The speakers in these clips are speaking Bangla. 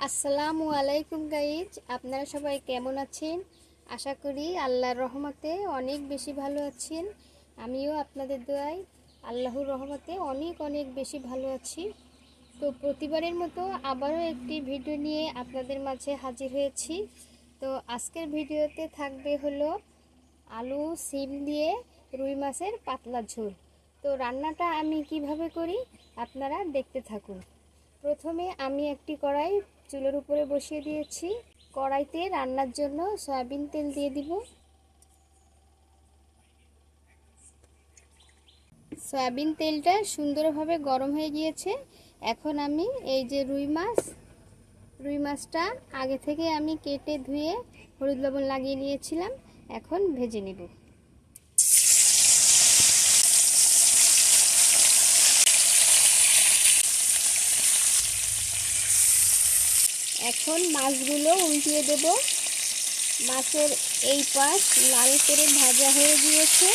আসসালামু আলাইকুম গাইজ, আপনারা সবাই কেমন আছেন? আশা করি আল্লাহর রহমতে অনেক বেশি ভালো আছেন। আমিও আপনাদের দোয়ায় আল্লাহর রহমতে অনেক অনেক বেশি ভালো আছি। তো প্রতিবারের মতো আবারও একটি ভিডিও নিয়ে আপনাদের মাঝে হাজির হয়েছি। তো আজকের ভিডিওতে থাকবে হলো আলু সিম দিয়ে রুই মাছের পাতলা ঝোল। তো রান্নাটা আমি কিভাবে করি আপনারা দেখতে থাকুন। প্রথমে আমি একটি কড়াই চুলার উপরে বসিয়ে দিয়েছি। কড়াইতে রান্নার জন্য সয়াবিন তেল দিয়ে দিব। সয়াবিন তেলটা সুন্দরভাবে গরম হয়ে গিয়েছে। এখন আমি এই যে রুই মাছটা আগে থেকে আমি কেটে ধুয়ে হলুদ লবণ লাগিয়ে নিয়েছিলাম, এখন ভেজে নেব। এখন মাছগুলো উল্টিয়ে দেব। মাছের এই পাশ লাল করে ভাজা হয়ে গিয়েছে।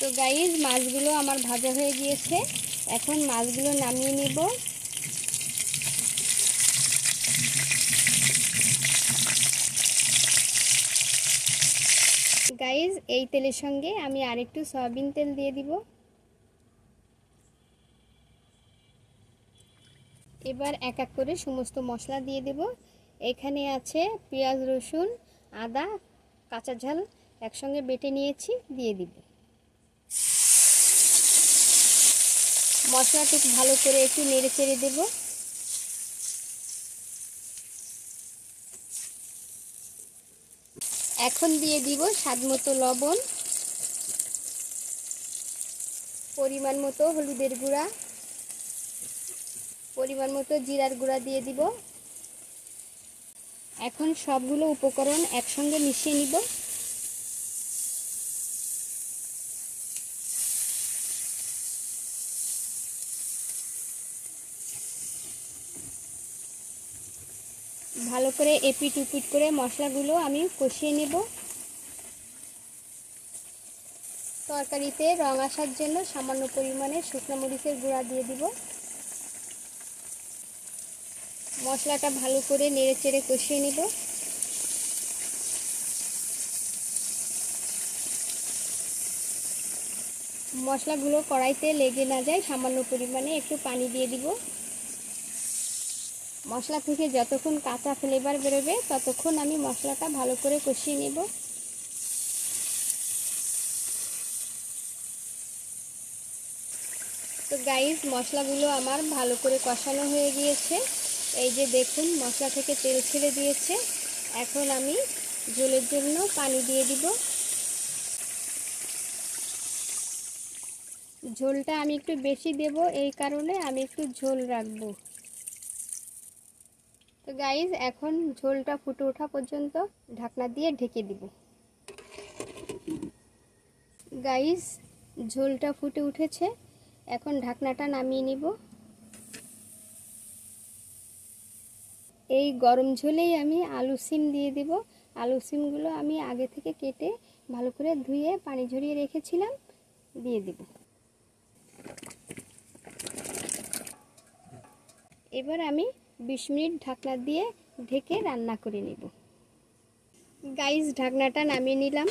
তো গাইজ, মাছগুলো আমার ভাজা হয়ে গিয়েছে। এখন মাছগুলো নামিয়ে নেব। গাইজ, এই তেলের সঙ্গে আমি আরেকটু সয়াবিন তেল দিয়ে দিব। এবার এক এক করে সমস্ত মশলা দিয়ে দেব। এখানে আছে পেঁয়াজ, রসুন, আদা, কাঁচা ঝাল একসঙ্গে বেটে নিয়েছি, দিয়ে দিব। মশলাটুকু ভালো করে একটু নেড়ে চেড়ে দেব। এখন দিয়ে দিব স্বাদমতো লবণ, পরিমাণ মতো হলুদের গুঁড়া, পরিমাণ মতো জিরার গুঁড়া দিয়ে দিব। এখন সবগুলো উপকরণ একসঙ্গে মিশিয়ে নিব। ভালো করে এপিট উপিট করে মশলাগুলো আমি কষিয়ে নেব। তরকারিতে রং আসার জন্য সামান্য পরিমাণে শুকনো মরিচের গুঁড়া দিয়ে দিব। মশলাটা ভালো করে নেড়ে চেড়ে কষিয়ে নেব। মশলাগুলো কড়াইতে লেগে না যায় সামান্য পরিমাণে একটু পানি দিয়ে দিব। মশলা থেকে যতক্ষণ কাঁচা ফ্লেভার বেরোবে ততক্ষণ আমি মশলাটা ভালো করে কষিয়ে নেব। তো গাইস, মশলাগুলো আমার ভালো করে কষানো হয়ে গিয়েছে। এই যে দেখুন, মশলা থেকে তেল ছেড়ে দিয়েছে। এখন আমি ঝোলের জন্য পানি দিয়ে দিব। ঝোলটা আমি একটু বেশি দেব, এই কারণে আমি একটু ঝোল রাখবো। তো গাইস, এখন ঝোলটা ফুটে ওঠা পর্যন্ত ঢাকনা দিয়ে ঢেকে দিব। গাইস, ঝোলটা ফুটে উঠেছে, এখন ঢাকনাটা নামিয়ে নিব। এই গরম ঝোলেই আমি আলু সিম দিয়ে দিব। আলু সিমগুলো আমি আগে থেকে কেটে ভালো করে ধুয়ে পানি ঝরিয়ে রেখেছিলাম, দিয়ে দিব। এবার আমি 20 মিনিট ঢাকনা দিয়ে ঢেকে রান্না করে নেব। গাইস, ঢাকনাটা নামিয়ে নিলাম।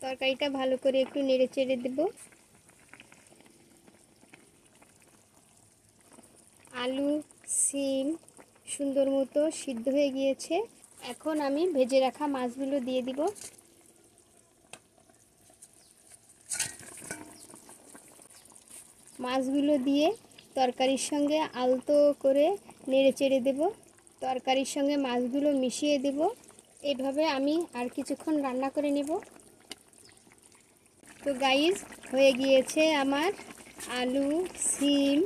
তরকারিটা ভালো করে একটু নেড়ে চেড়ে দেব। আলু সিম সুন্দর মতো সিদ্ধ হয়ে গিয়েছে। এখন আমি ভেজে রাখা মাছগুলো দিয়ে দিব। মাছগুলো দিয়ে তরকারির সঙ্গে আলতো করে নেড়ে চেড়ে দেব। তরকারির সঙ্গে মাছগুলো মিশিয়ে দেব। এভাবে আমি আর কিছুক্ষণ রান্না করে নেব। তো গাইস, হয়ে গিয়েছে আমার আলু সিম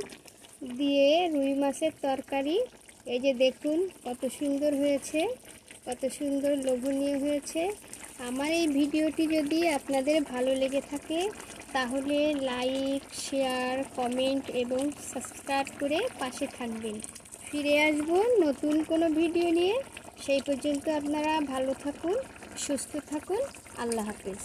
দিয়ে রুই মাছের তরকারি। এই যে দেখুন কত সুন্দর হয়েছে, কত সুন্দর লোভনীয় হয়েছে। আমার এই ভিডিওটি যদি আপনাদের ভালো লেগে থাকে তাহলে লাইক, শেয়ার, কমেন্ট এবং সাবস্ক্রাইব করে পাশে থাকবেন। ফিরে আসব নতুন কোনো ভিডিও নিয়ে। সেই পর্যন্ত আপনারা ভালো থাকুন, সুস্থ থাকুন। আল্লাহ হাফেজ।